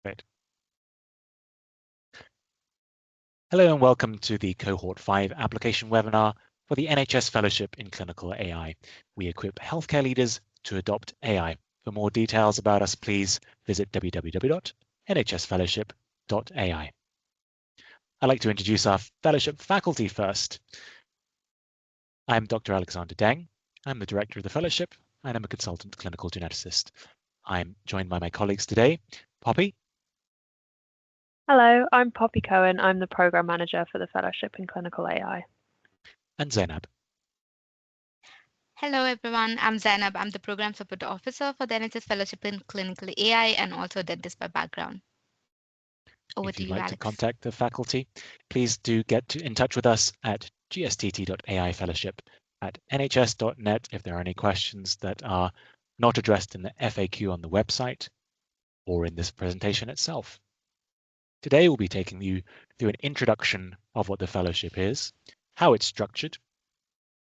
Great. Hello and welcome to the Cohort 5 application webinar for the NHS Fellowship in Clinical AI. We equip healthcare leaders to adopt AI. For more details about us, please visit www.nhsfellowship.ai. I'd like to introduce our fellowship faculty first. I'm Dr. Alexander Deng. I'm the director of the fellowship and I'm a consultant clinical geneticist. I'm joined by my colleagues today, Poppy. Hello, I'm Poppy Cohen. I'm the Program Manager for the Fellowship in Clinical AI. And Zainab. Hello, everyone. I'm Zainab. I'm the Program Support Officer for the NHS Fellowship in Clinical AI and also a dentist by background. Over to you, Alex. If you'd like to contact the faculty, please do get in touch with us at gstt.ai-fellowship@nhs.net if there are any questions that are not addressed in the FAQ on the website or in this presentation itself. Today, we'll be taking you through an introduction of what the fellowship is, how it's structured,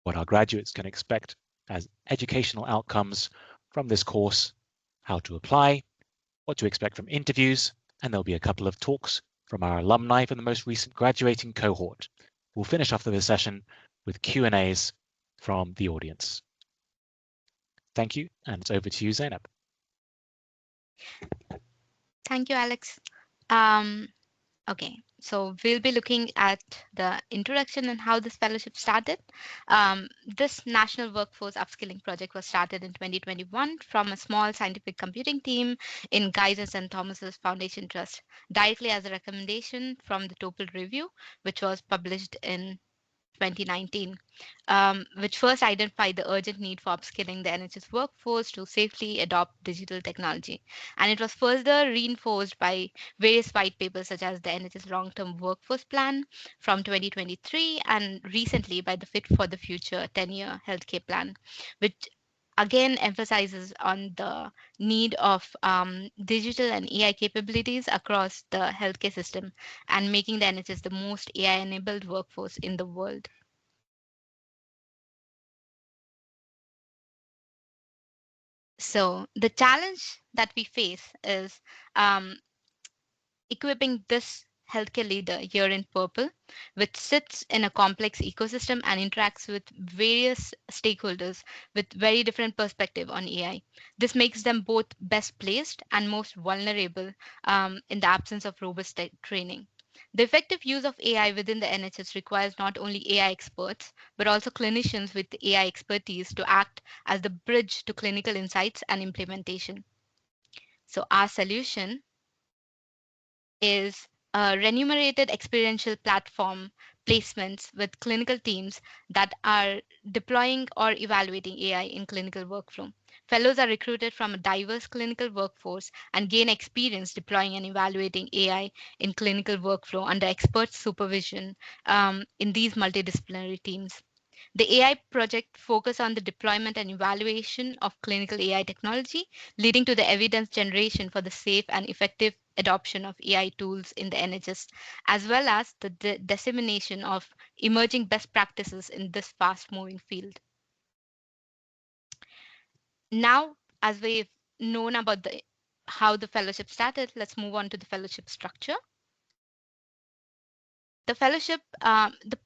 what our graduates can expect as educational outcomes from this course, how to apply, what to expect from interviews, and there'll be a couple of talks from our alumni from the most recent graduating cohort. We'll finish off the session with Q&As from the audience. Thank you, and it's over to you, Zainab. Thank you, Alex. Okay, so we'll be looking at the introduction and how this fellowship started. This National Workforce Upskilling Project was started in 2021 from a small scientific computing team in Guy's and Thomas's Foundation Trust, directly as a recommendation from the TOEFL review, which was published in 2019, which first identified the urgent need for upskilling the NHS workforce to safely adopt digital technology. And it was further reinforced by various white papers such as the NHS Long-Term Workforce Plan from 2023 and recently by the Fit for the Future 10-year healthcare plan, which again emphasizes on the need of digital and AI capabilities across the healthcare system and making the NHS the most AI-enabled workforce in the world. So the challenge that we face is equipping this healthcare leader here in purple, which sits in a complex ecosystem and interacts with various stakeholders with very different perspective on AI. This makes them both best placed and most vulnerable in the absence of robust training. The effective use of AI within the NHS requires not only AI experts, but also clinicians with AI expertise to act as the bridge to clinical insights and implementation. So our solution is a remunerated experiential platform placements with clinical teams that are deploying or evaluating AI in clinical workflow. Fellows are recruited from a diverse clinical workforce and gain experience deploying and evaluating AI in clinical workflow under expert supervision in these multidisciplinary teams. The AI project focuses on the deployment and evaluation of clinical AI technology, leading to the evidence generation for the safe and effective adoption of AI tools in the NHS, as well as the dissemination of emerging best practices in this fast-moving field. Now, as we've known about how the fellowship started, let's move on to the fellowship structure. The fellowship, the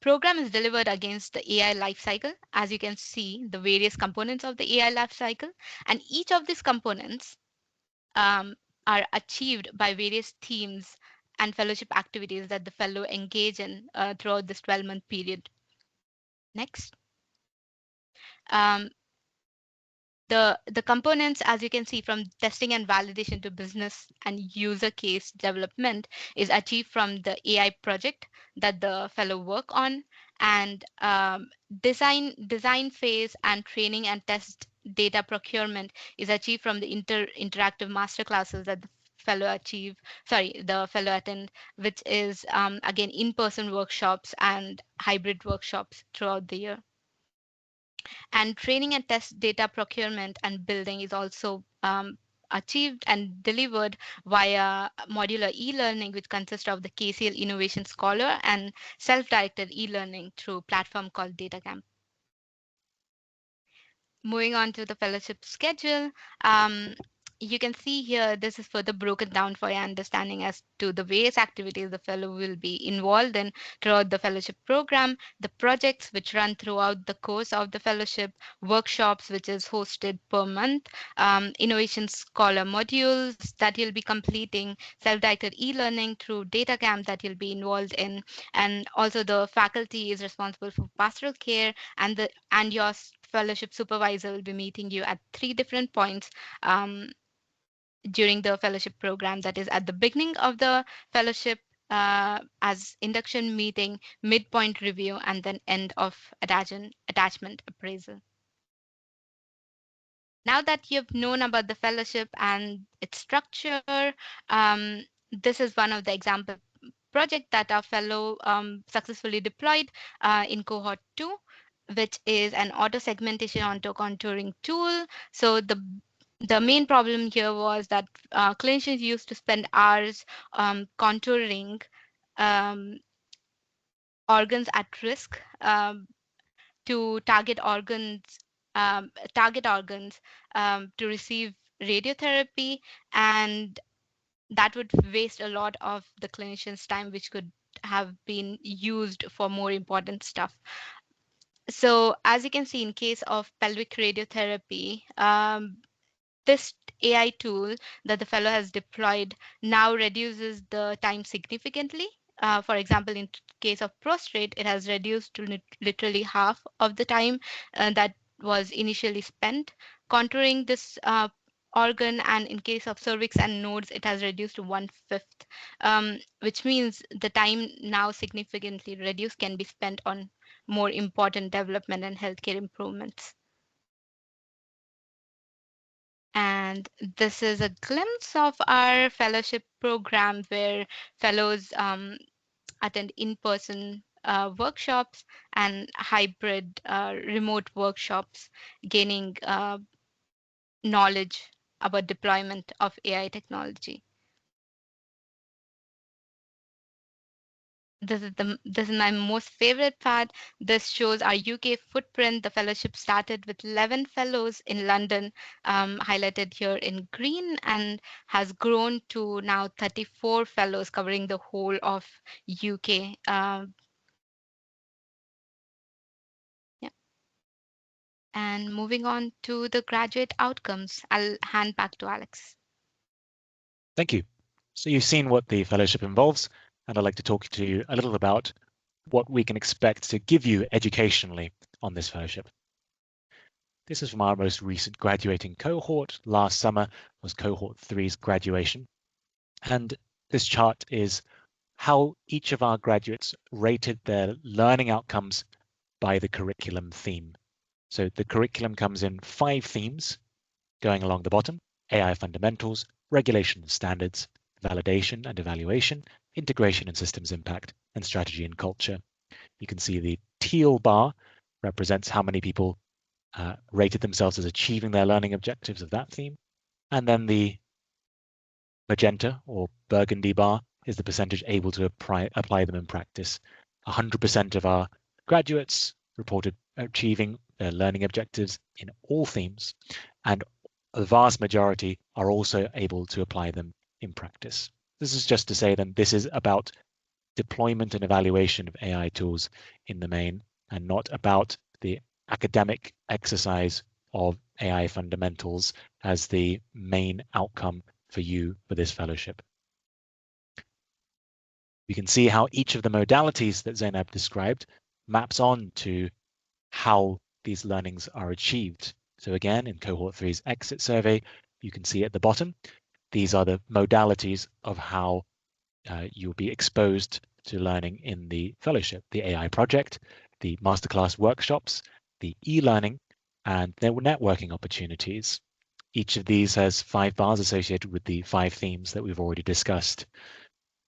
program is delivered against the AI lifecycle. As you can see, the various components of the AI lifecycle, and each of these components are achieved by various themes and fellowship activities that the fellow engage in throughout this 12-month period. Next. The components, as you can see, from testing and validation to business and user case development is achieved from the AI project that the fellow work on, and design phase and training and test data procurement is achieved from the interactive masterclasses that the fellow attend, which is again in-person workshops and hybrid workshops throughout the year. And training and test data procurement and building is also achieved and delivered via modular e-learning, which consists of the KCL Innovation Scholar and self-directed e-learning through a platform called DataCamp. Moving on to the fellowship schedule, you can see here, this is further broken down for your understanding as to the various activities the fellow will be involved in throughout the fellowship program, the projects which run throughout the course of the fellowship, workshops which is hosted per month, innovation scholar modules that you'll be completing, self-directed e-learning through data camp that you'll be involved in, and also the faculty is responsible for pastoral care, and your fellowship supervisor will be meeting you at 3 different points. During the fellowship program, that is at the beginning of the fellowship, as induction meeting, midpoint review, and then end of attachment appraisal. Now that you've known about the fellowship and its structure, this is one of the example project that our fellow successfully deployed in cohort 2, which is an auto segmentation onto contouring tool. So the main problem here was that clinicians used to spend hours contouring um, organs at risk to target organs to receive radiotherapy, and that would waste a lot of the clinician's time, which could have been used for more important stuff. So as you can see, in case of pelvic radiotherapy, this AI tool that the fellow has deployed now reduces the time significantly. For example, in case of prostate, it has reduced to literally half of the time that was initially spent contouring this organ, and in case of cervix and nodes, it has reduced to 1/5, which means the time now significantly reduced can be spent on more important development and healthcare improvements. And this is a glimpse of our fellowship program where fellows attend in-person workshops and hybrid remote workshops, gaining knowledge about deployment of AI technology. This is my most favorite part. This shows our UK footprint. The fellowship started with 11 fellows in London, highlighted here in green, and has grown to now 34 fellows covering the whole of UK. Yeah. And moving on to the graduate outcomes, I'll hand back to Alex. Thank you. So you've seen what the fellowship involves, and I'd like to talk to you a little about what we can expect to give you educationally on this fellowship. This is from our most recent graduating cohort. Last summer was cohort 3's graduation. And this chart is how each of our graduates rated their learning outcomes by the curriculum theme. So the curriculum comes in 5 themes going along the bottom: AI fundamentals, regulation and standards, validation and evaluation, integration and systems impact, and strategy and culture. You can see the teal bar represents how many people rated themselves as achieving their learning objectives of that theme. And then the magenta or burgundy bar is the percentage able to apply them in practice. 100% of our graduates reported achieving their learning objectives in all themes, and the vast majority are also able to apply them in practice. This is just to say then this is about deployment and evaluation of AI tools in the main, and not about the academic exercise of AI fundamentals as the main outcome for you for this fellowship. You can see how each of the modalities that Zainab described maps on to how these learnings are achieved. So again, in cohort 3's exit survey, you can see at the bottom, these are the modalities of how you'll be exposed to learning in the fellowship: the AI project, the masterclass workshops, the e-learning, and their networking opportunities. Each of these has 5 bars associated with the 5 themes that we've already discussed.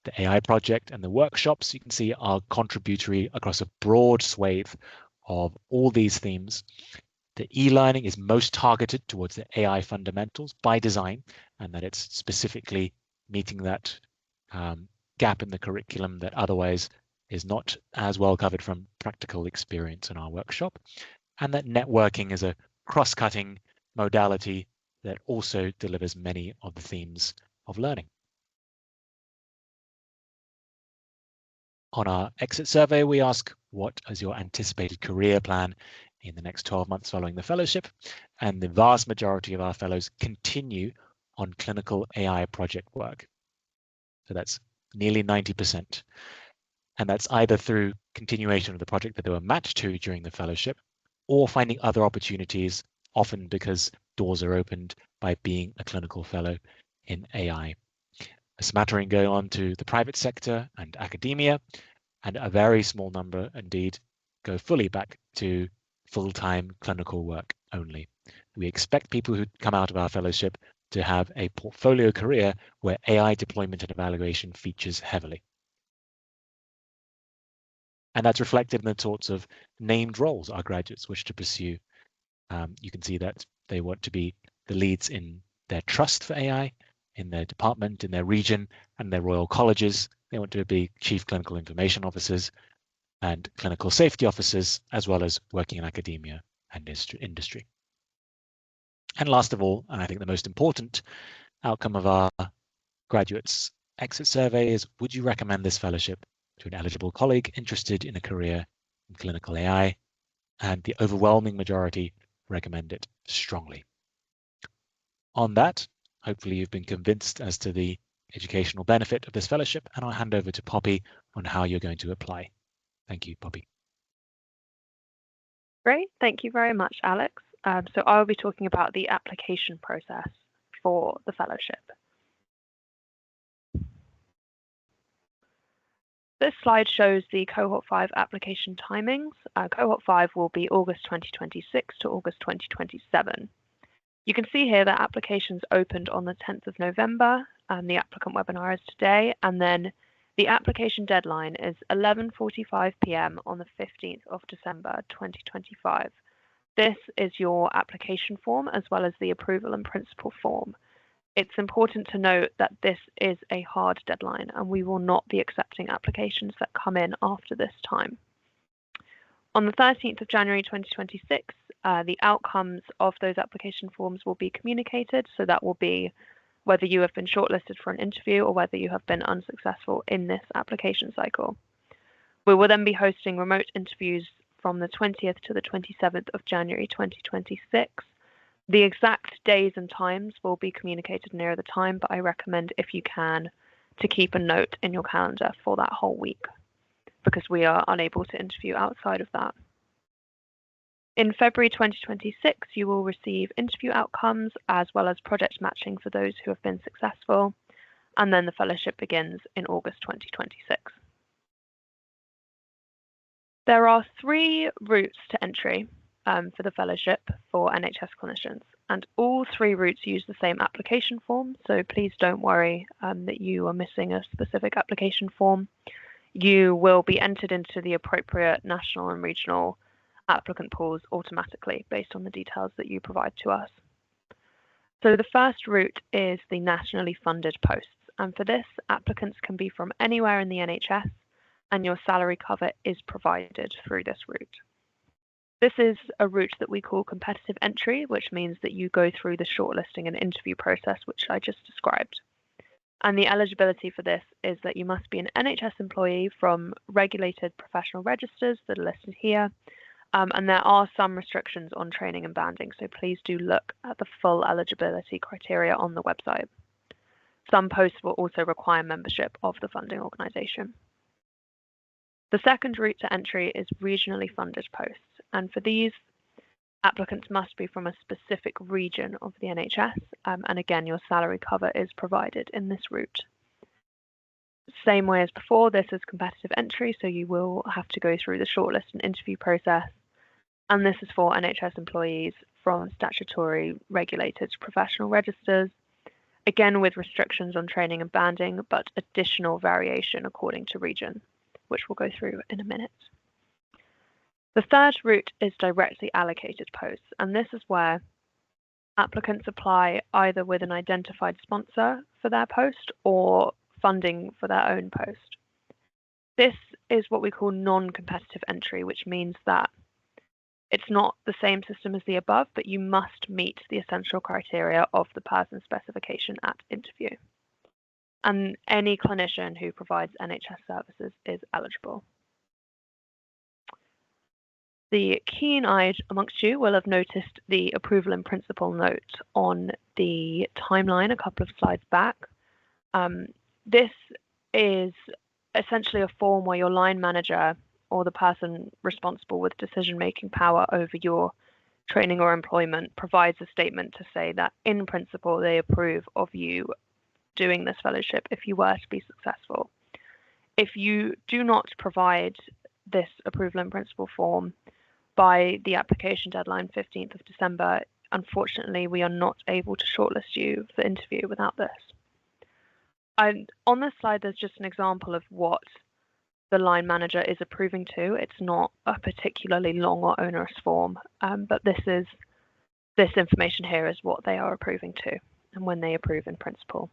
The AI project and the workshops, you can see, are contributory across a broad swathe of all these themes. The e-learning is most targeted towards the AI fundamentals by design, and that it's specifically meeting that gap in the curriculum that otherwise is not as well covered from practical experience in our workshop. And that networking is a cross-cutting modality that also delivers many of the themes of learning. On our exit survey, we ask, what is your anticipated career plan in the next 12 months following the fellowship? And the vast majority of our fellows continue on clinical AI project work. So that's nearly 90%. And that's either through continuation of the project that they were matched to during the fellowship, or finding other opportunities, often because doors are opened by being a clinical fellow in AI. A smattering go on to the private sector and academia, and a very small number indeed go fully back to full-time clinical work only. We expect people who come out of our fellowship to have a portfolio career where AI deployment and evaluation features heavily. And that's reflected in the sorts of named roles our graduates wish to pursue. You can see that they want to be the leads in their trust for AI, in their department, in their region, and their royal colleges. They want to be chief clinical information officers and clinical safety officers, as well as working in academia and industry. And last of all, and I think the most important outcome of our graduates' exit survey is, would you recommend this fellowship to an eligible colleague interested in a career in clinical AI? And the overwhelming majority recommend it strongly. On that, hopefully you've been convinced as to the educational benefit of this fellowship, and I'll hand over to Poppy on how you're going to apply. Thank you, Poppy. Great, thank you very much, Alex. So I'll be talking about the application process for the fellowship. This slide shows the Cohort 5 application timings. Cohort 5 will be August 2026 to August 2027. You can see here that applications opened on the 10th of November, and the applicant webinar is today, and then the application deadline is 11:45 p.m. on the 15th of December 2025. This is your application form as well as the approval and principal form. It's important to note that this is a hard deadline and we will not be accepting applications that come in after this time. On the 13th of January 2026, the outcomes of those application forms will be communicated. So that will be whether you have been shortlisted for an interview or whether you have been unsuccessful in this application cycle. We will then be hosting remote interviews from the 20th to the 27th of January 2026. The exact days and times will be communicated nearer the time, but I recommend, if you can, to keep a note in your calendar for that whole week, because we are unable to interview outside of that. In February 2026, you will receive interview outcomes as well as project matching for those who have been successful, and then the fellowship begins in August 2026. There are 3 routes to entry for the fellowship for NHS clinicians, and all 3 routes use the same application form, so please don't worry that you are missing a specific application form. You will be entered into the appropriate national and regional applicant pools automatically based on the details that you provide to us. So the first route is the nationally funded posts, and for this, applicants can be from anywhere in the NHS, and your salary cover is provided through this route. This is a route that we call competitive entry, which means that you go through the shortlisting and interview process, which I just described. And the eligibility for this is that you must be an NHS employee from regulated professional registers that are listed here. And there are some restrictions on training and banding, so please do look at the full eligibility criteria on the website. Some posts will also require membership of the funding organisation. The second route to entry is regionally funded posts, and for these, applicants must be from a specific region of the NHS, and again, your salary cover is provided in this route. Same way as before, this is competitive entry, so you will have to go through the shortlist and interview process, and this is for NHS employees from statutory regulated professional registers, again with restrictions on training and banding, but additional variation according to region, which we'll go through in a minute. The third route is directly allocated posts, and this is where applicants apply either with an identified sponsor for their post or funding for their own post. This is what we call non-competitive entry, which means that It's not the same system as the above, but you must meet the essential criteria of the person specification at interview. And any clinician who provides NHS services is eligible. The keen-eyed amongst you will have noticed the approval in principle note on the timeline a couple of slides back. This is essentially a form where your line manager or the person responsible with decision-making power over your training or employment provides a statement to say that in principle they approve of you doing this fellowship if you were to be successful. If you do not provide this approval in principle form by the application deadline 15th of December, unfortunately we are not able to shortlist you for interview without this. And on this slide there's just an example of what the line manager is approving to. It's not a particularly long or onerous form, but this information here is what they are approving to and when they approve in principle.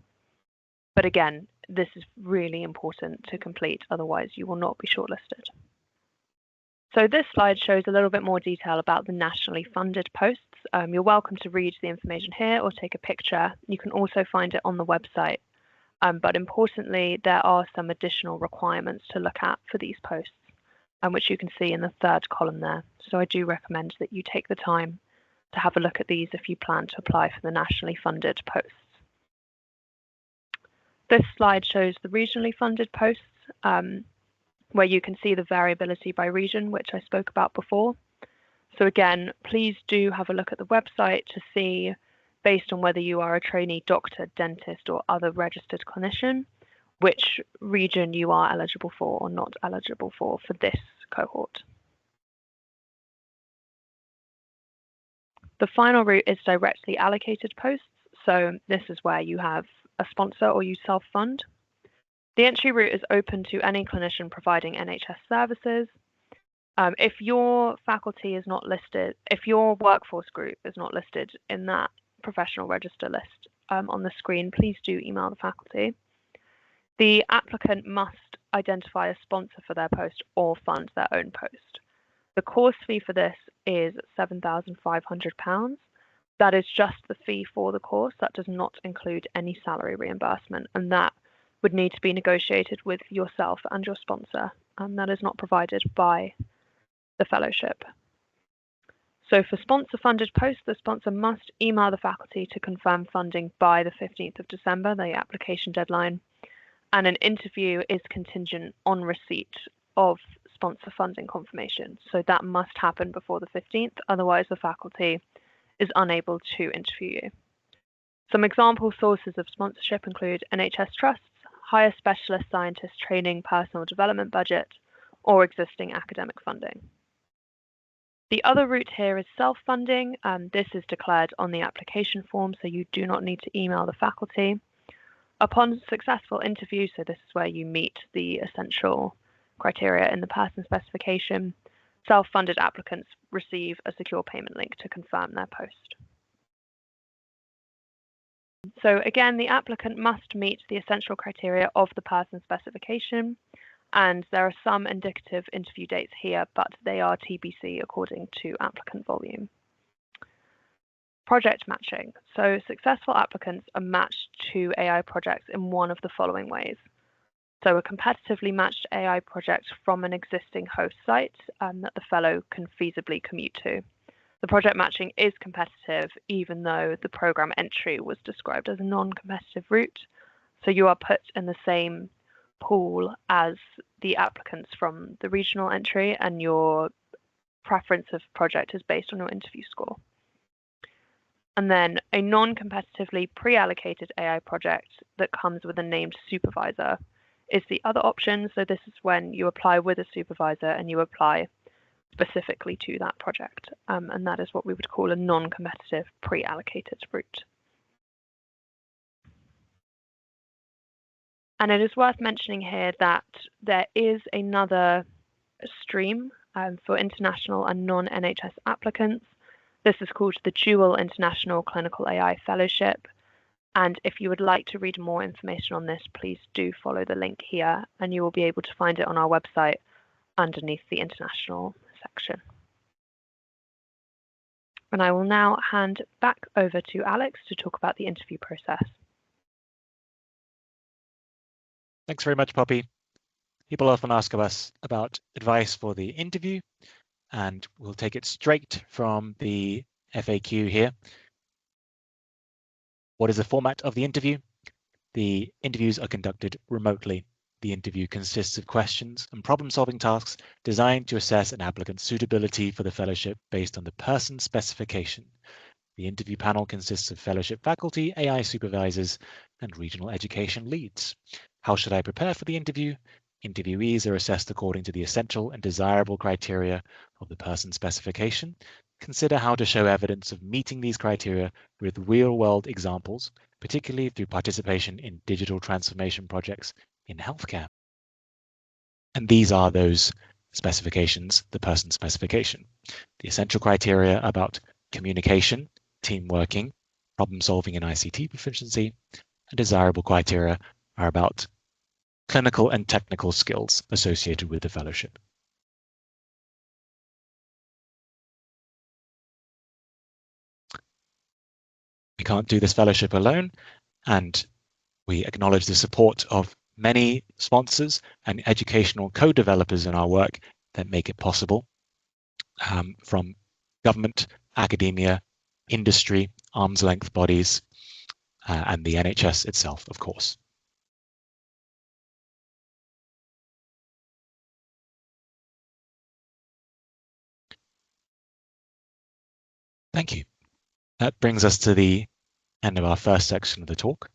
But again, this is really important to complete, otherwise you will not be shortlisted. So this slide shows a little bit more detail about the nationally funded posts. You're welcome to read the information here or take a picture. You can also find it on the website. But importantly, there are some additional requirements to look at for these posts, which you can see in the third column there. So I do recommend that you take the time to have a look at these if you plan to apply for the nationally funded posts. This slide shows the regionally funded posts, where you can see the variability by region, which I spoke about before. So again, please do have a look at the website to see, based on whether you are a trainee doctor, dentist, or other registered clinician, which region you are eligible for or not eligible for this cohort. The final route is directly allocated posts. So this is where you have a sponsor or you self-fund. The entry route is open to any clinician providing NHS services. If your faculty is not listed, if your workforce group is not listed in that professional register list on the screen, please do email the faculty. The applicant must identify a sponsor for their post or fund their own post. The course fee for this is £7,500. That is just the fee for the course. That does not include any salary reimbursement, and that would need to be negotiated with yourself and your sponsor, and that is not provided by the fellowship. So for sponsor-funded posts, the sponsor must email the faculty to confirm funding by the 15th of December, the application deadline, and an interview is contingent on receipt of sponsor funding confirmation. So that must happen before the 15th, otherwise the faculty is unable to interview you. Some example sources of sponsorship include NHS trusts, higher specialist scientist training, personal development budget, or existing academic funding. The other route here is self-funding. This is declared on the application form, so you do not need to email the faculty. Upon successful interview, so this is where you meet the essential criteria in the person specification, self-funded applicants receive a secure payment link to confirm their post. So again, the applicant must meet the essential criteria of the person specification, and there are some indicative interview dates here, but they are TBC according to applicant volume. Project matching. So successful applicants are matched to AI projects in one of the following ways. So a competitively matched AI project from an existing host site that the fellow can feasibly commute to. The project matching is competitive, even though the program entry was described as a non-competitive route. So you are put in the same pool as the applicants from the regional entry, and your preference of project is based on your interview score. And then a non-competitively pre-allocated AI project that comes with a named supervisor is the other option. So this is when you apply with a supervisor and you apply specifically to that project. And that is what we would call a non-competitive pre-allocated route. And it is worth mentioning here that there is another stream for international and non-NHS applicants. This is called the Dual International Clinical AI Fellowship. And if you would like to read more information on this, please do follow the link here, and you will be able to find it on our website underneath the international section. And I will now hand back over to Alex to talk about the interview process. Thanks very much, Poppy. People often ask us about advice for the interview, and we'll take it straight from the FAQ here. What is the format of the interview? The interviews are conducted remotely. The interview consists of questions and problem-solving tasks designed to assess an applicant's suitability for the fellowship based on the person specification. The interview panel consists of fellowship faculty, AI supervisors, and regional education leads. How should I prepare for the interview? Interviewees are assessed according to the essential and desirable criteria of the person specification. Consider how to show evidence of meeting these criteria with real-world examples, particularly through participation in digital transformation projects in healthcare. And these are those specifications, the person specification. The essential criteria about communication, team working, problem solving and ICT proficiency, and desirable criteria are about clinical and technical skills associated with the fellowship. We can't do this fellowship alone, and we acknowledge the support of many sponsors and educational co-developers in our work that make it possible, from government, academia, industry, arm's length bodies, and the NHS itself, of course. Thank you. That brings us to the end of our first section of the talk,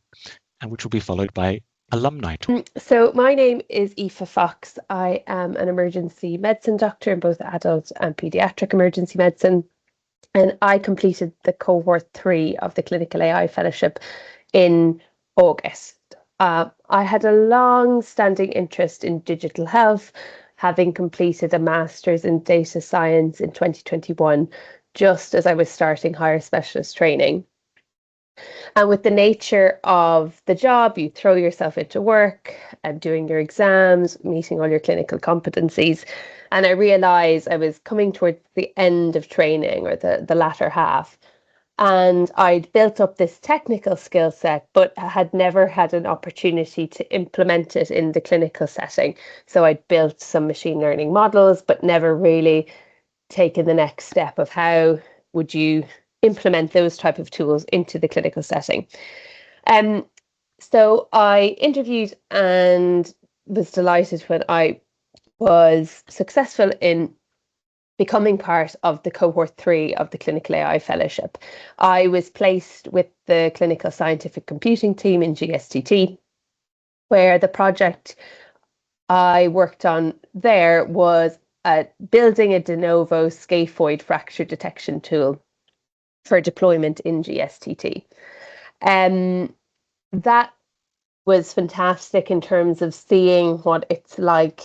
and which will be followed by alumni talk. So my name is Aoife Fox. I am an emergency medicine doctor in both adult and paediatric emergency medicine. And I completed the cohort 3 of the Clinical AI Fellowship in August. I had a long-standing interest in digital health, having completed a master's in data science in 2021, just as I was starting higher specialist training. And with the nature of the job, you throw yourself into work and doing your exams, meeting all your clinical competencies. And I realized I was coming towards the end of training, or the latter half. And I'd built up this technical skill set, but had never had an opportunity to implement it in the clinical setting. So I'd built some machine learning models, but never really taken the next step of how would you implement those type of tools into the clinical setting. So I interviewed and was delighted when I was successful in becoming part of the cohort 3 of the Clinical AI Fellowship. I was placed with the Clinical Scientific Computing team in GSTT, where the project I worked on there was building a de novo scaphoid fracture detection tool for deployment in GSTT. That was fantastic in terms of seeing what it's like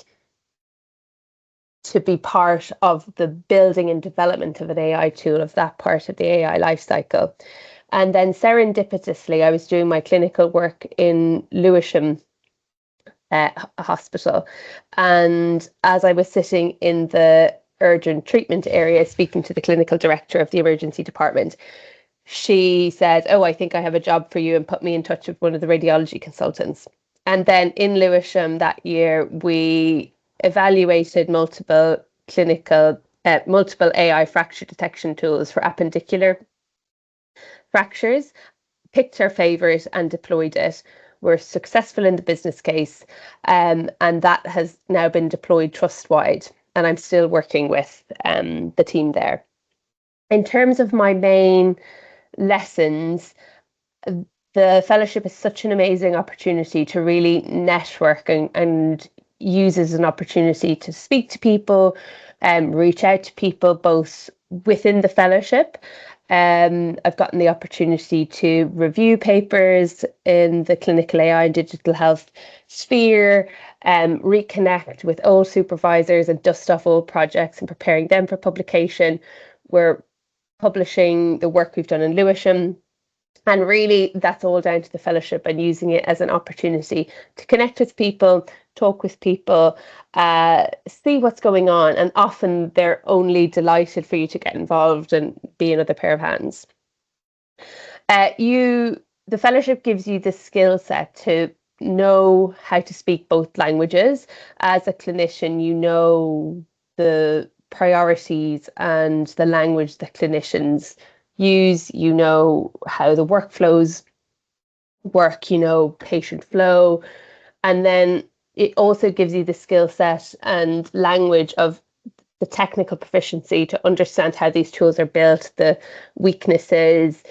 to be part of the building and development of an AI tool, of that part of the AI lifecycle. And then serendipitously, I was doing my clinical work in Lewisham Hospital. And as I was sitting in the urgent treatment area speaking to the clinical director of the emergency department, she said, "Oh, I think I have a job for you," and put me in touch with one of the radiology consultants. And then in Lewisham that year, we evaluated multiple AI fracture detection tools for appendicular fractures, picked our favorite and deployed it. We're successful in the business case, and that has now been deployed trust-wide, and I'm still working with the team there. In terms of my main lessons, the fellowship is such an amazing opportunity to really network and use as an opportunity to speak to people, reach out to people both within the fellowship. I've gotten the opportunity to review papers in the clinical AI and digital health sphere, reconnect with old supervisors and dust off old projects and preparing them for publication. We're publishing the work we've done in Lewisham And really, that's all down to the fellowship and using it as an opportunity to connect with people, talk with people, see what's going on. And often they're only delighted for you to get involved and be another pair of hands. The fellowship gives you the skill set to know how to speak both languages. As a clinician, you know the priorities and the language that clinicians use, you know how the workflows work, you know patient flow, and then it also gives you the skill set and language of the technical proficiency to understand how these tools are built, the weaknesses,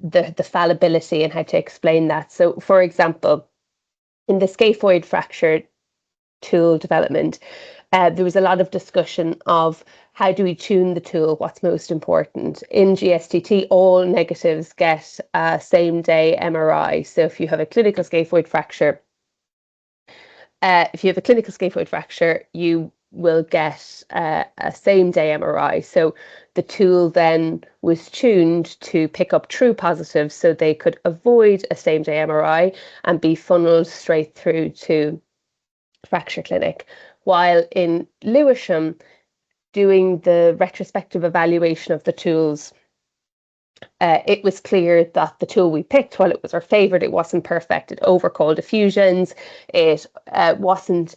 the fallibility, and how to explain that. So, for example, in the scaphoid fracture tool development, there was a lot of discussion of how do we tune the tool, what's most important. In GSTT, all negatives get a same-day MRI. So if you have a clinical scaphoid fracture, you will get a same-day MRI. So the tool then was tuned to pick up true positives so they could avoid a same-day MRI and be funneled straight through to fracture clinic. While in Lewisham, doing the retrospective evaluation of the tools, it was clear that the tool we picked, while it was our favourite, it wasn't perfect. It overcalled effusions. It often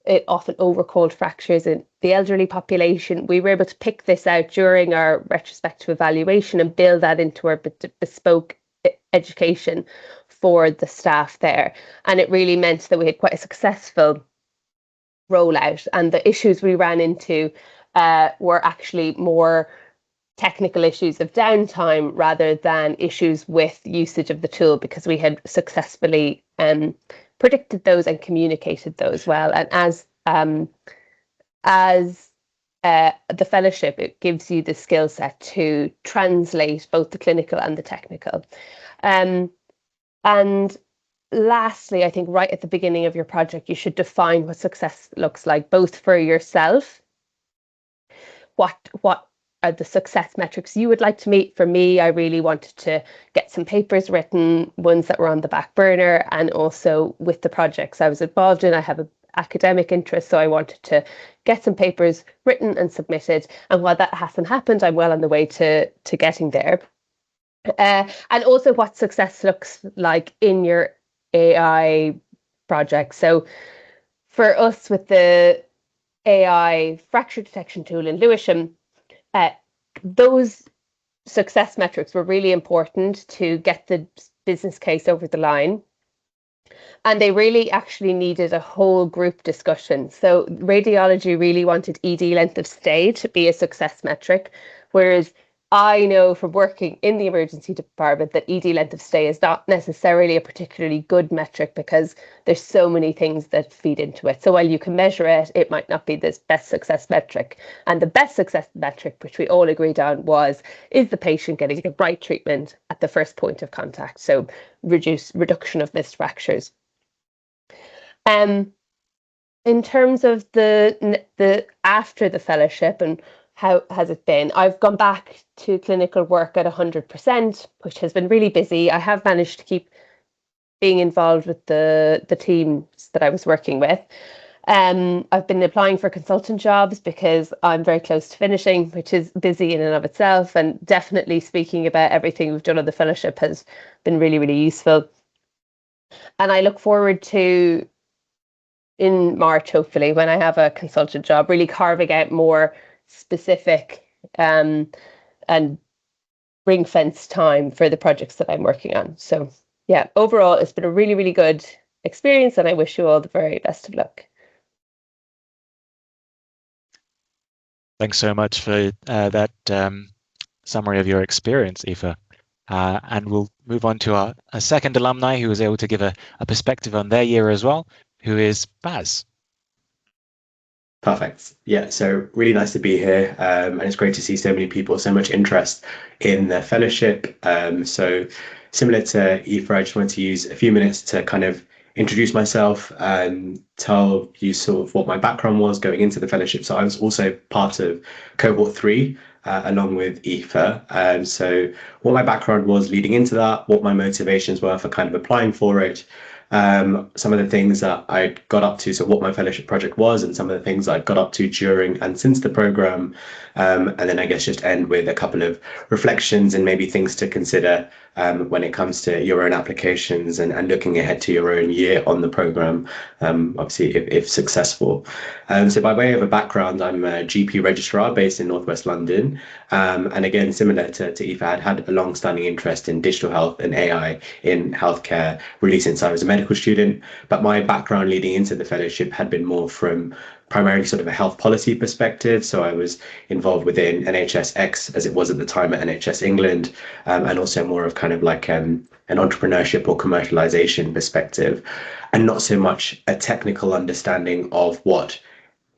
overcalled fractures in the elderly population. We were able to pick this out during our retrospective evaluation and build that into our bespoke education for the staff there. And it really meant that we had quite a successful rollout. And the issues we ran into were actually more technical issues of downtime rather than issues with usage of the tool, because we had successfully predicted those and communicated those well. And as the fellowship, it gives you the skill set to translate both the clinical and the technical. And lastly, I think right at the beginning of your project, you should define what success looks like, both for yourself. What are the success metrics you would like to meet? For me, I really wanted to get some papers written, ones that were on the back burner, and also with the projects I was involved in, I have an academic interest, so I wanted to get some papers written and submitted. And while that hasn't happened, I'm well on the way to getting there. And also what success looks like in your AI project. So for us, with the AI fracture detection tool in Lewisham, those success metrics were really important to get the business case over the line. And they really actually needed a whole group discussion. So radiology really wanted ED length of stay to be a success metric, whereas I know from working in the emergency department that ED length of stay is not necessarily a particularly good metric because there's so many things that feed into it. So while you can measure it, it might not be this best success metric. And the best success metric, which we all agreed on, is the patient getting the right treatment at the first point of contact. So reduction of missed fractures. In terms of the after the fellowship and how has it been? I've gone back to clinical work at 100%, which has been really busy. I have managed to keep being involved with the teams that I was working with. I've been applying for consultant jobs because I'm very close to finishing, which is busy in and of itself. And definitely speaking about everything we've done on the fellowship has been really, really useful. And I look forward to, in March, hopefully, when I have a consultant job, really carving out more specific and ring fence time for the projects that I'm working on. So yeah, overall, it's been a really, really good experience, and I wish you all the very best of luck. Thanks so much for that summary of your experience, Aoife. And we'll move on to a second alumni who was able to give a perspective on their year as well, who is Baz. Perfect. Yeah, so really nice to be here. And it's great to see so many people, so much interest in the fellowship. So similar to Aoife, I just wanted to use a few minutes to kind of introduce myself and tell you sort of what my background was going into the fellowship. So I was also part of Cohort 3 along with Aoife. So what my background was leading into that, what my motivations were for kind of applying for it, some of the things that I got up to, so what my fellowship project was, and some of the things I got up to during and since the program, and then I guess just end with a couple of reflections and maybe things to consider when it comes to your own applications and looking ahead to your own year on the program, obviously if successful. So by way of a background, I'm a GP registrar based in Northwest London, and again, similar to Aoife, I'd had a long-standing interest in digital health and AI in healthcare, really since I was a medical student. But my background leading into the fellowship had been more from primarily sort of a health policy perspective. So I was involved within NHS X, as it was at the time at NHS England, and also more of kind of like an entrepreneurship or commercialization perspective, and not so much a technical understanding of what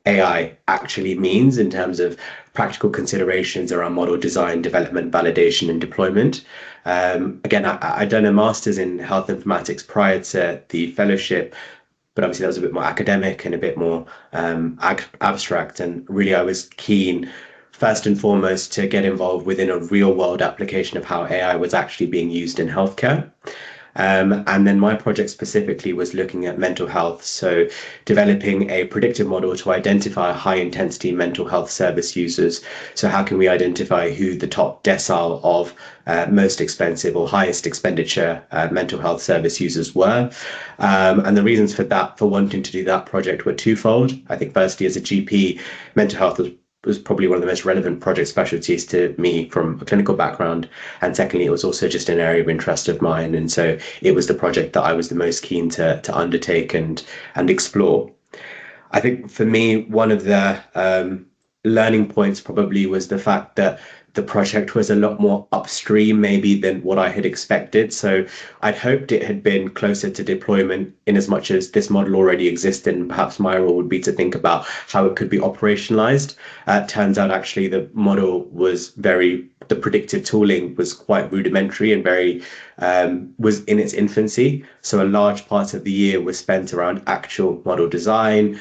AI actually means in terms of practical considerations around model design, development, validation, and deployment. Again, I'd done a master's in health informatics prior to the fellowship, but obviously that was a bit more academic and a bit more abstract. And really, I was keen, first and foremost, to get involved within a real world application of how AI was actually being used in healthcare. And then my project specifically was looking at mental health. So developing a predictive model to identify high intensity mental health service users. So how can we identify who the top decile of most expensive or highest expenditure mental health service users were? And the reasons for that, for wanting to do that project, were twofold. I think firstly, as a GP, mental health was probably one of the most relevant project specialties to me from a clinical background. And secondly, it was also just an area of interest of mine. And so it was the project that I was the most keen to undertake and explore. I think for me, one of the learning points probably was the fact that the project was a lot more upstream maybe than what I had expected. So I'd hoped it had been closer to deployment in as much as this model already existed, and perhaps my role would be to think about how it could be operationalized. Turns out actually the model was the predictive tooling was quite rudimentary and was in its infancy. So a large part of the year was spent around actual model design,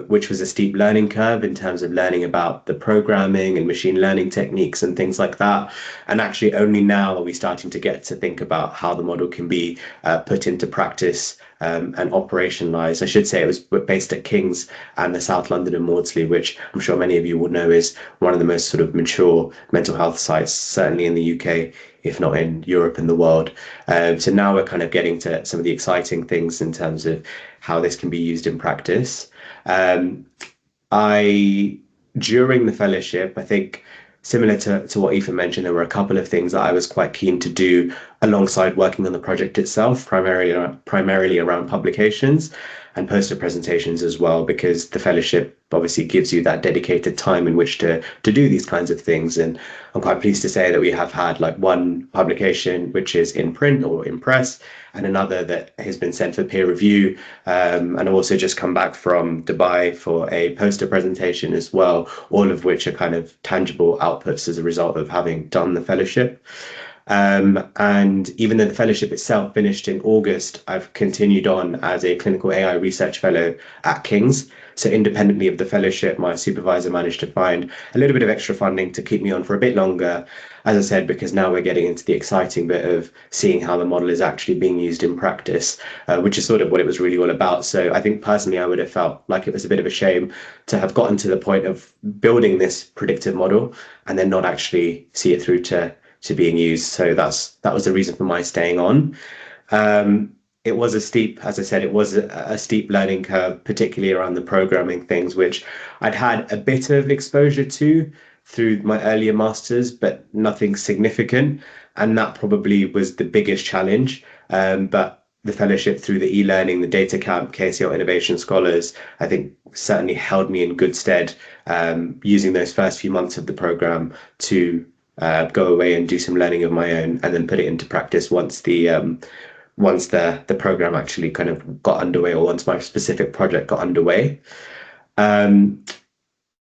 which was a steep learning curve in terms of learning about the programming and machine learning techniques and things like that. And actually only now are we starting to get to think about how the model can be put into practice and operationalized. I should say it was based at King's and the South London and Maudsley, which I'm sure many of you will know is one of the most sort of mature mental health sites, certainly in the UK, if not in Europe and the world. So now we're kind of getting to some of the exciting things in terms of how this can be used in practice. During the fellowship, I think similar to what Aoife mentioned, there were a couple of things that I was quite keen to do alongside working on the project itself, primarily around publications and poster presentations as well, because the fellowship obviously gives you that dedicated time in which to do these kinds of things. And I'm quite pleased to say that we have had like one publication which is in print or in press, and another that has been sent for peer review. And I've also just come back from Dubai for a poster presentation as well, all of which are kind of tangible outputs as a result of having done the fellowship. And even though the fellowship itself finished in August, I've continued on as a clinical AI research fellow at King's. So independently of the fellowship, my supervisor managed to find a little bit of extra funding to keep me on for a bit longer, as I said, because now we're getting into the exciting bit of seeing how the model is actually being used in practice, which is sort of what it was really all about. So I think personally, I would have felt like it was a bit of a shame to have gotten to the point of building this predictive model and then not actually see it through to being used. So that was the reason for my staying on. It was a steep learning curve, particularly around the programming things, which I'd had a bit of exposure to through my earlier masters, but nothing significant. And that probably was the biggest challenge. But the fellowship through the e-learning, the data camp, KCL Innovation Scholars, I think certainly held me in good stead, using those first few months of the program to go away and do some learning of my own, and then put it into practice once the program actually kind of got underway, or once my specific project got underway.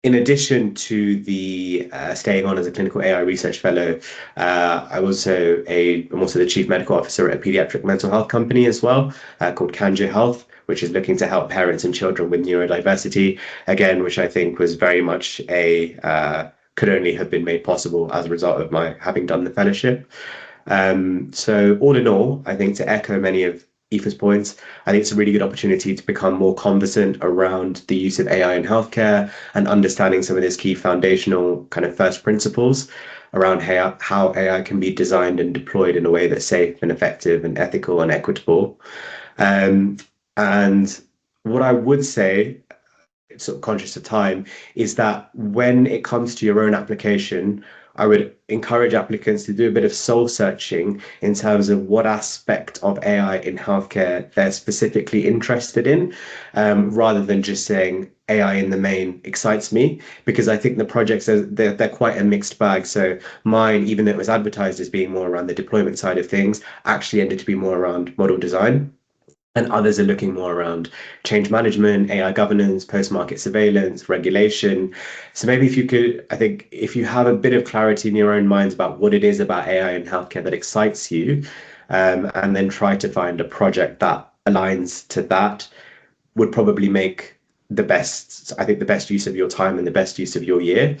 In addition to the staying on as a clinical AI research fellow, I'm also the chief medical officer at a pediatric mental health company as well, called Kanjo Health, which is looking to help parents and children with neurodiversity, again, which I think was very much a could only have been made possible as a result of my having done the fellowship. So all in all, I think, to echo many of Aoife's points, I think it's a really good opportunity to become more conversant around the use of AI in healthcare and understanding some of these key foundational kind of first principles around how AI can be designed and deployed in a way that's safe and effective and ethical and equitable. And what I would say, sort of conscious of time, is that when it comes to your own application, I would encourage applicants to do a bit of soul searching in terms of what aspect of AI in healthcare they're specifically interested in, rather than just saying AI in the main excites me, because I think the projects, they're quite a mixed bag. So mine, even though it was advertised as being more around the deployment side of things, actually ended to be more around model design. And others are looking more around change management, AI governance, post-market surveillance, regulation. So maybe if you could, I think if you have a bit of clarity in your own minds about what it is about AI in healthcare that excites you, and then try to find a project that aligns to that, would probably make the best use of your time and the best use of your year.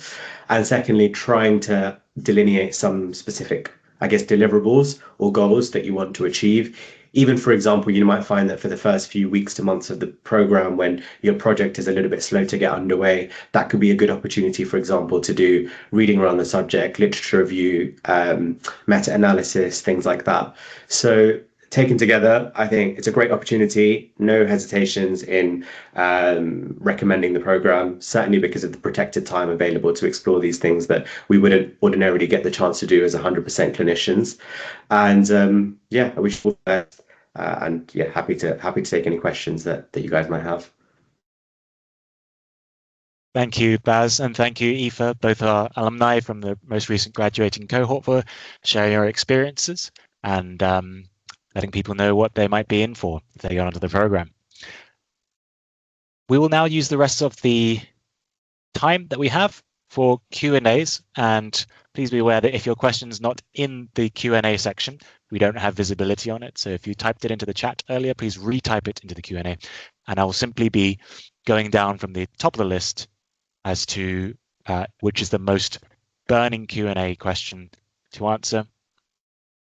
And secondly, trying to delineate some specific, I guess, deliverables or goals that you want to achieve. Even, for example, you might find that for the first few weeks to months of the program, when your project is a little bit slow to get underway, that could be a good opportunity, for example, to do reading around the subject, literature review, meta-analysis, things like that. So taken together, I think it's a great opportunity. No hesitations in recommending the program, certainly because of the protected time available to explore these things that we wouldn't ordinarily get the chance to do as 100% clinicians. And yeah, I wish you all the best. And yeah, happy to take any questions that you guys might have. Thank you, Baz, and thank you, Aoife, both our alumni from the most recent graduating cohort, for sharing your experiences and letting people know what they might be in for if they go onto the program. We will now use the rest of the time that we have for Q&As, and please be aware that if your question's not in the Q&A section, we don't have visibility on it. So if you typed it into the chat earlier, please retype it into the Q&A, and I will simply be going down from the top of the list as to which is the most burning Q&A question to answer.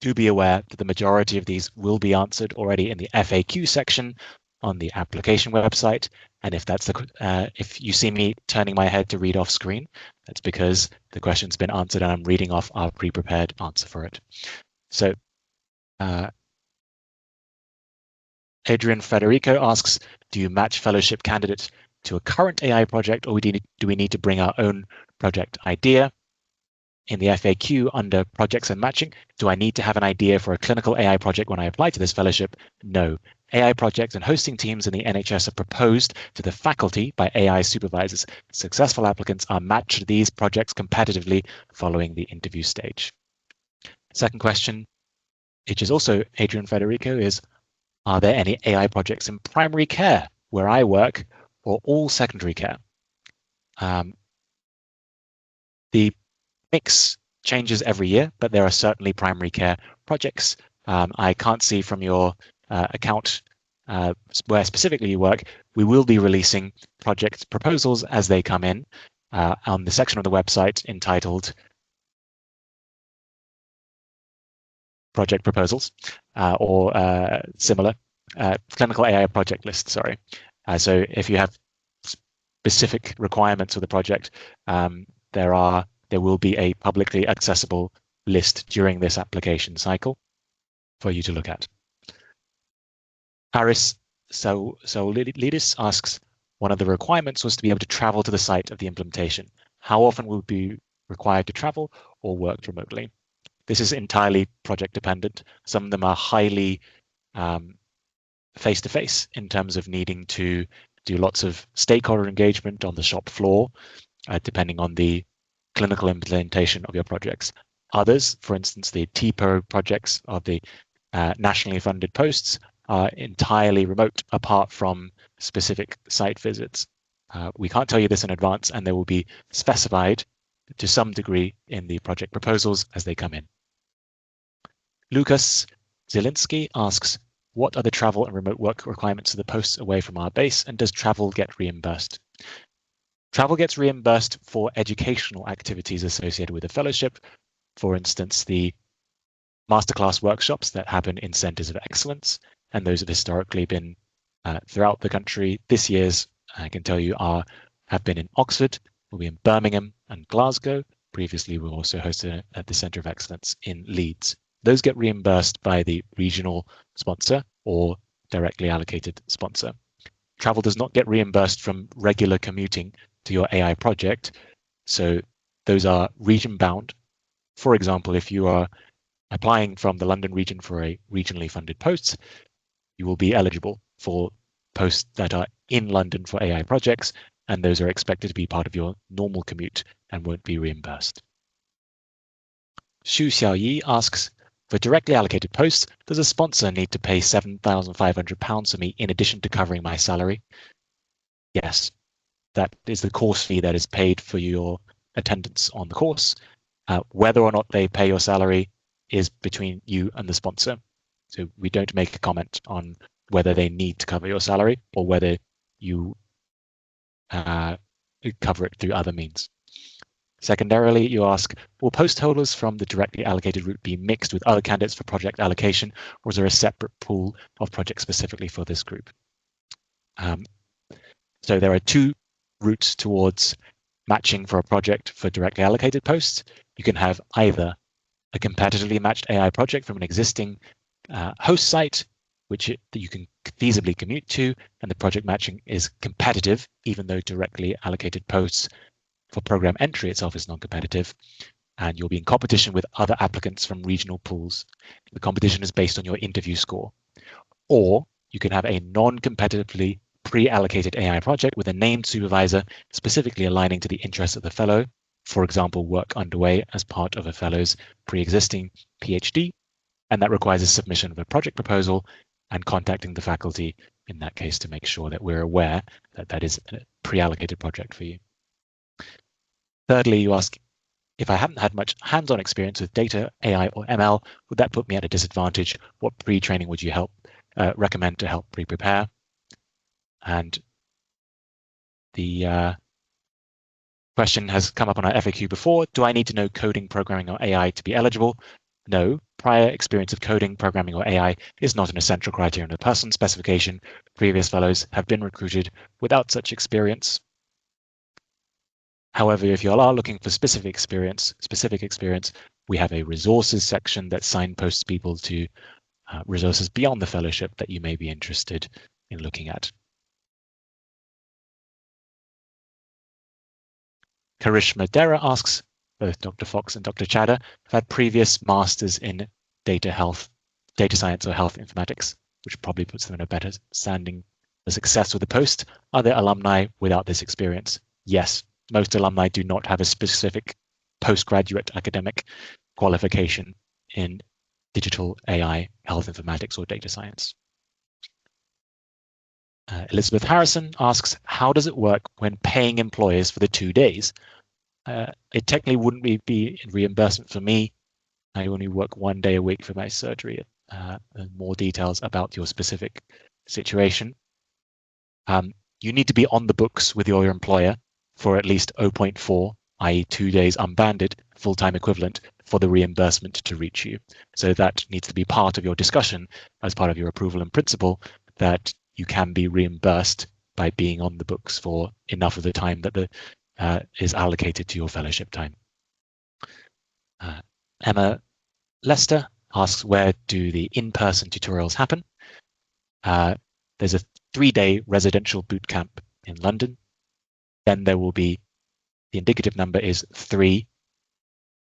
Do be aware that the majority of these will be answered already in the FAQ section on the application website. And if that's if you see me turning my head to read off screen, that's because the question's been answered and I'm reading off our pre-prepared answer for it. So Adrian Federico asks, do you match fellowship candidates to a current AI project, or do we need to bring our own project idea? In the FAQ under projects and matching, do I need to have an idea for a clinical AI project when I apply to this fellowship? No. AI projects and hosting teams in the NHS are proposed to the faculty by AI supervisors. Successful applicants are matched to these projects competitively following the interview stage. Second question, which is also Adrian Federico, is, are there any AI projects in primary care where I work, or all secondary care? The mix changes every year, but there are certainly primary care projects. I can't see from your account where specifically you work. We will be releasing project proposals as they come in on the section of the website entitled Project Proposals or similar clinical AI project list, sorry. So if you have specific requirements for the project, there will be a publicly accessible list during this application cycle for you to look at. Aris Saulidis asks, one of the requirements was to be able to travel to the site of the implementation. How often will be required to travel or work remotely? This is entirely project dependent. Some of them are highly face-to-face in terms of needing to do lots of stakeholder engagement on the shop floor, depending on the clinical implementation of your projects. Others, for instance, the TPO projects of the nationally funded posts, are entirely remote apart from specific site visits. We can't tell you this in advance, and they will be specified to some degree in the project proposals as they come in. Lucas Zielinski asks, what are the travel and remote work requirements of the posts away from our base, and does travel get reimbursed? Travel gets reimbursed for educational activities associated with a fellowship. For instance, the masterclass workshops that happen in centres of excellence, and those have historically been throughout the country. This year's, I can tell you, have been in Oxford, will be in Birmingham and Glasgow. Previously, we also hosted at the Centre of Excellence in Leeds. Those get reimbursed by the regional sponsor or directly allocated sponsor. Travel does not get reimbursed from regular commuting to your AI project. So those are region bound. For example, if you are applying from the London region for a regionally funded post, you will be eligible for posts that are in London for AI projects, and those are expected to be part of your normal commute and won't be reimbursed. Xu Xiaoyi asks, for directly allocated posts, does a sponsor need to pay £7,500 for me in addition to covering my salary? Yes, that is the course fee that is paid for your attendance on the course. Whether or not they pay your salary is between you and the sponsor. So we don't make a comment on whether they need to cover your salary or whether you cover it through other means. Secondarily, you ask, will post holders from the directly allocated route be mixed with other candidates for project allocation, or is there a separate pool of projects specifically for this group? So there are two routes towards matching for a project for directly allocated posts. You can have either a competitively matched AI project from an existing host site, which you can feasibly commute to, and the project matching is competitive, even though directly allocated posts for program entry itself is non-competitive, and you'll be in competition with other applicants from regional pools. The competition is based on your interview score. Or you can have a non-competitively pre-allocated AI project with a named supervisor specifically aligning to the interests of the fellow, for example, work underway as part of a fellow's pre-existing PhD, and that requires a submission of a project proposal and contacting the faculty in that case to make sure that we're aware that that is a pre-allocated project for you. Thirdly, you ask, if I haven't had much hands-on experience with data, AI, or ML, would that put me at a disadvantage? What pre-training would you recommend to help pre-prepare? And the question has come up on our FAQ before. Do I need to know coding, programming, or AI to be eligible? No. Prior experience of coding, programming, or AI is not an essential criterion of the person specification. Previous fellows have been recruited without such experience. However, if you are looking for specific experience, we have a resources section that signposts people to resources beyond the fellowship that you may be interested in looking at. Karishma Dera asks, both Dr. Fox and Dr. Chadha have had previous masters in data science or health informatics, which probably puts them in a better standing for success with the post. Are there alumni without this experience? Yes. Most alumni do not have a specific postgraduate academic qualification in digital AI, health informatics, or data science. Elizabeth Harrison asks, how does it work when paying employers for the 2 days? It technically wouldn't be reimbursement for me. I only work 1 day a week for my surgery. And more details about your specific situation. You need to be on the books with your employer for at least 0.4, i.e. 2 days unbanded, full-time equivalent for the reimbursement to reach you. So that needs to be part of your discussion as part of your approval in principle that you can be reimbursed by being on the books for enough of the time that is allocated to your fellowship time. Emma Lester asks, where do the in-person tutorials happen? There's a 3-day residential boot camp in London. Then there will be, the indicative number is 3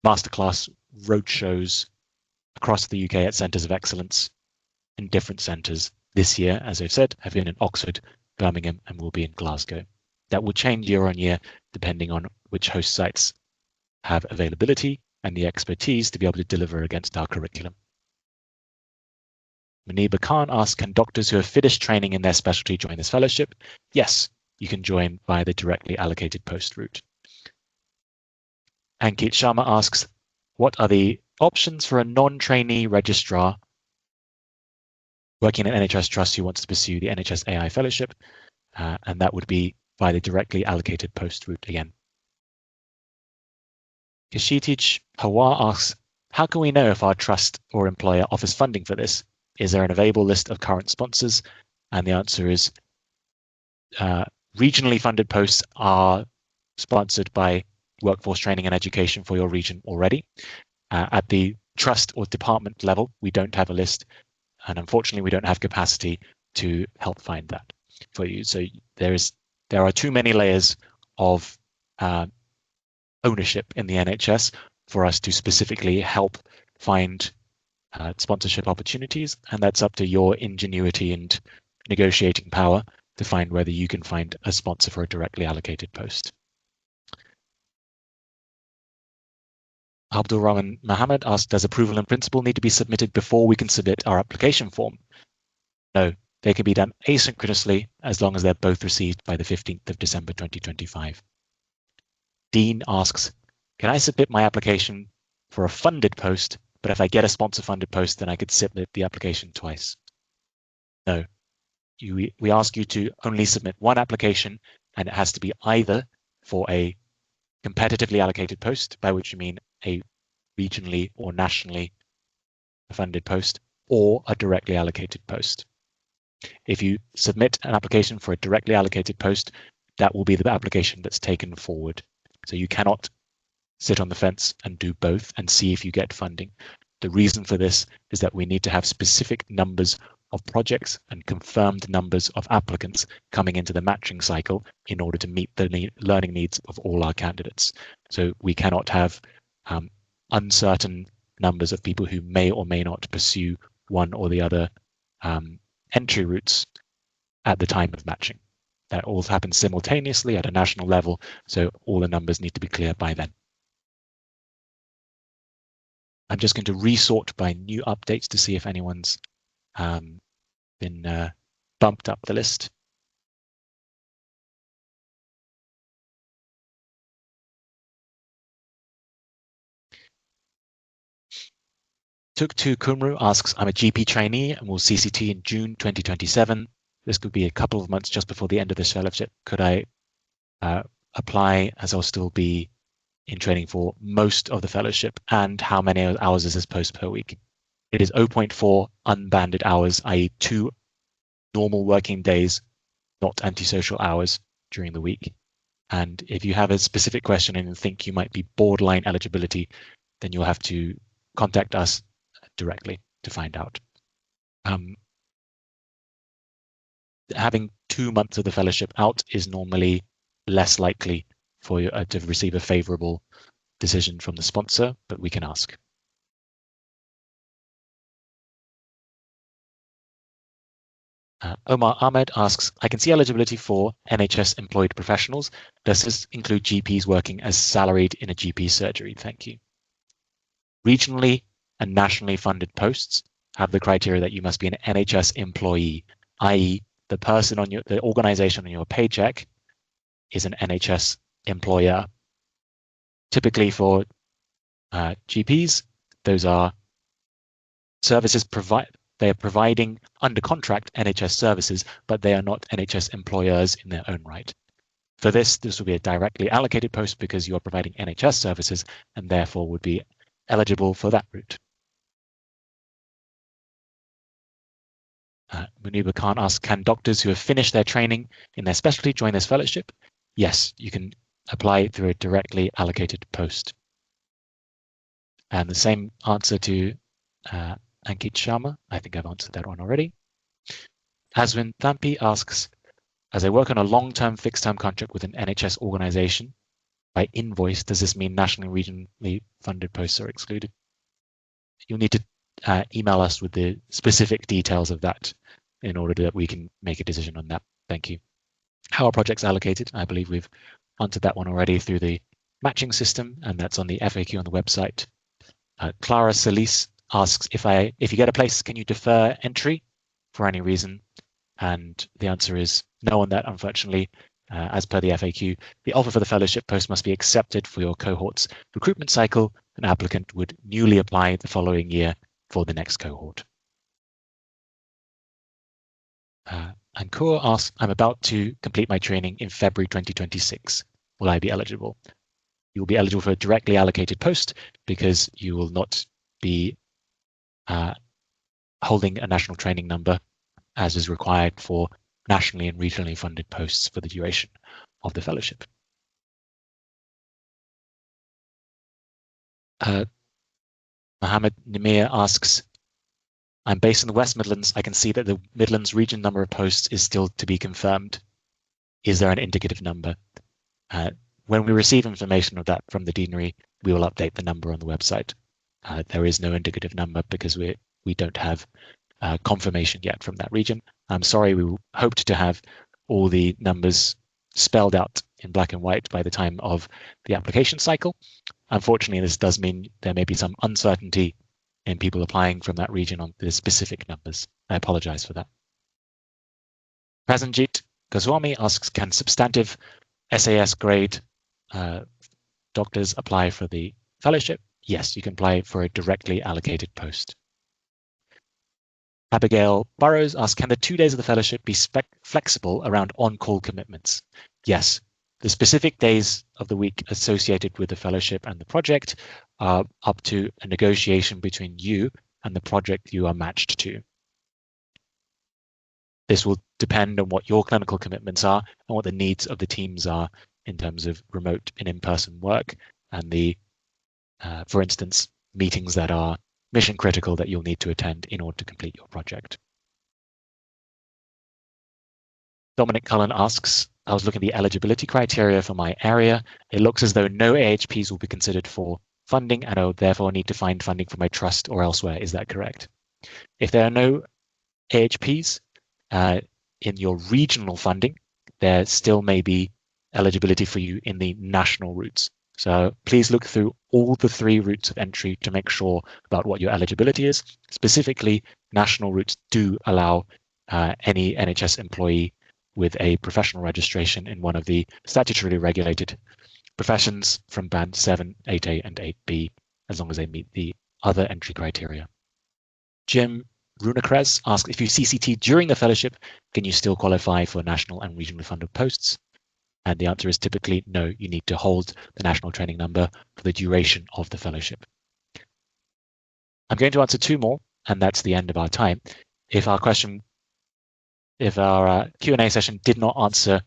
masterclass roadshows across the UK at centres of excellence in different centres. This year, as I've said, have been in Oxford, Birmingham, and will be in Glasgow. That will change year on year depending on which host sites have availability and the expertise to be able to deliver against our curriculum. Muniba Khan asks, can doctors who have finished training in their specialty join this fellowship? Yes, you can join via the directly allocated post route. Ankit Sharma asks, what are the options for a non-trainee registrar working in an NHS trust who wants to pursue the NHS AI Fellowship? And that would be by the directly allocated post route again. Kashitij Hawa asks, how can we know if our trust or employer offers funding for this? Is there an available list of current sponsors? And the answer is regionally funded posts are sponsored by Workforce Training and Education for your region already. At the trust or department level, we don't have a list, and unfortunately we don't have capacity to help find that for you. So there are too many layers of ownership in the NHS for us to specifically help find sponsorship opportunities, and that's up to your ingenuity and negotiating power to find whether you can find a sponsor for a directly allocated post. Abdul Rahman Mohammed asked, does approval in principle need to be submitted before we can submit our application form? No, they can be done asynchronously as long as they're both received by the 15th of December 2025. Dean asks, can I submit my application for a funded post, but if I get a sponsor funded post, then I could submit the application twice? No, we ask you to only submit one application, and it has to be either for a competitively allocated post, by which you mean a regionally or nationally funded post, or a directly allocated post. If you submit an application for a directly allocated post, that will be the application that's taken forward. So you cannot sit on the fence and do both and see if you get funding. The reason for this is that we need to have specific numbers of projects and confirmed numbers of applicants coming into the matching cycle in order to meet the learning needs of all our candidates. So we cannot have uncertain numbers of people who may or may not pursue one or the other entry routes at the time of matching. That all happens simultaneously at a national level, so all the numbers need to be clear by then. I'm just going to resort by new updates to see if anyone's been bumped up the list. Tuktu Kumru asks, I'm a GP trainee and will CCT in June 2027. This could be a couple of months just before the end of this fellowship. Could I apply, as I'll still be in training for most of the fellowship, and how many hours is this post per week? It is 0.4 unbanded hours, i.e. 2 normal working days, not antisocial hours during the week. And if you have a specific question and think you might be borderline eligibility, then you'll have to contact us directly to find out. Having 2 months of the fellowship out is normally less likely for you to receive a favorable decision from the sponsor, but we can ask. Omar Ahmed asks, I can see eligibility for NHS employed professionals. Does this include GPs working as salaried in a GP surgery? Thank you. Regionally and nationally funded posts have the criteria that you must be an NHS employee, i.e. the person on the organization on your paycheck is an NHS employer. Typically for GPs, those are services they are providing under contract NHS services, but they are not NHS employers in their own right. For this will be a directly allocated post because you are providing NHS services and therefore would be eligible for that route. Munuba Khan asks, can doctors who have finished their training in their specialty join this fellowship? Yes, you can apply through a directly allocated post. And the same answer to Ankit Sharma. I think I've answered that one already. Aswin Thampi asks, as I work on a long-term fixed-term contract with an NHS organization, by invoice, does this mean nationally and regionally funded posts are excluded? You'll need to email us with the specific details of that in order that we can make a decision on that. Thank you. How are projects allocated? I believe we've answered that one already through the matching system, and that's on the FAQ on the website. Clara Solis asks, if you get a place, can you defer entry for any reason? And the answer is no on that, unfortunately. As per the FAQ, the offer for the fellowship post must be accepted for your cohort's recruitment cycle. An applicant would newly apply the following year for the next cohort. And Kaur asks, I'm about to complete my training in February 2026. Will I be eligible? You will be eligible for a directly allocated post because you will not be holding a national training number as is required for nationally and regionally funded posts for the duration of the fellowship. Mohammed Nimir asks, I'm based in the West Midlands. I can see that the Midlands region number of posts is still to be confirmed. Is there an indicative number? When we receive information of that from the deanery, we will update the number on the website. There is no indicative number because we don't have confirmation yet from that region. I'm sorry, we hoped to have all the numbers spelled out in black and white by the time of the application cycle. Unfortunately, this does mean there may be some uncertainty in people applying from that region on the specific numbers. I apologize for that. Prasenjit Goswami asks, can substantive SAS grade doctors apply for the fellowship? Yes, you can apply for a directly allocated post. Abigail Burrows asks, can the 2 days of the fellowship be flexible around on-call commitments? Yes, the specific days of the week associated with the fellowship and the project are up to a negotiation between you and the project you are matched to. This will depend on what your clinical commitments are and what the needs of the teams are in terms of remote and in-person work and the, for instance, meetings that are mission critical that you'll need to attend in order to complete your project. Dominic Cullen asks, I was looking at the eligibility criteria for my area. It looks as though no AHPs will be considered for funding and I will therefore need to find funding for my trust or elsewhere. Is that correct? If there are no AHPs in your regional funding, there still may be eligibility for you in the national routes. So please look through all the 3 routes of entry to make sure about what your eligibility is. Specifically, national routes do allow any NHS employee with a professional registration in one of the statutorily regulated professions from band 7, 8A and 8B, as long as they meet the other entry criteria. Jim Runacres asks, if you CCT during the fellowship, can you still qualify for national and regionally funded posts? And the answer is typically no, you need to hold the national training number for the duration of the fellowship. I'm going to answer 2 more, and that's the end of our time. If our Q&A session did not answer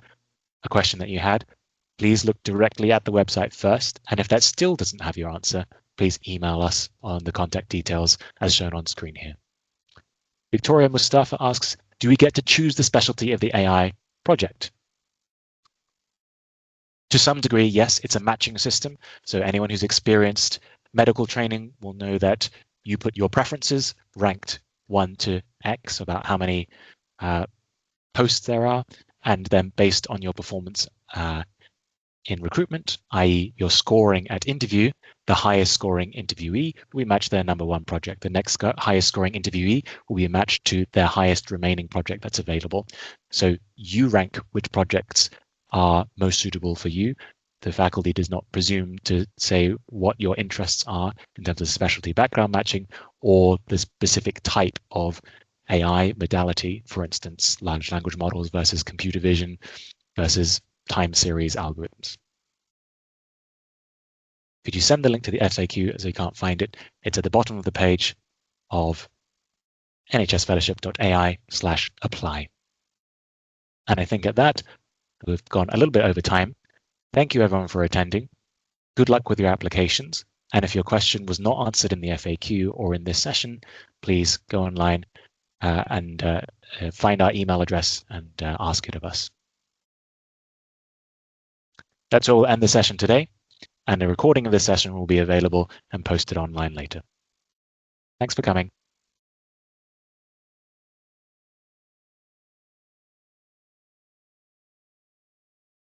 a question that you had, please look directly at the website first. And if that still doesn't have your answer, please email us on the contact details as shown on screen here. Victoria Mustafa asks, do we get to choose the specialty of the AI project? To some degree, yes, it's a matching system. So anyone who's experienced medical training will know that you put your preferences ranked 1 to X, about how many posts there are, and then based on your performance in recruitment, i.e. your scoring at interview, the highest scoring interviewee will be matched their #1 project. The next highest scoring interviewee will be matched to their highest remaining project that's available. So you rank which projects are most suitable for you. The faculty does not presume to say what your interests are in terms of specialty background matching or the specific type of AI modality, for instance, large language models versus computer vision versus time series algorithms. Could you send the link to the FAQ as you can't find it? It's at the bottom of the page of nhsfellowship.ai/apply. And I think at that, we've gone a little bit over time. Thank you everyone for attending. Good luck with your applications. And if your question was not answered in the FAQ or in this session, please go online and find our email address and ask it of us. That's all. We'll end the session today, and a recording of this session will be available and posted online later. Thanks for coming.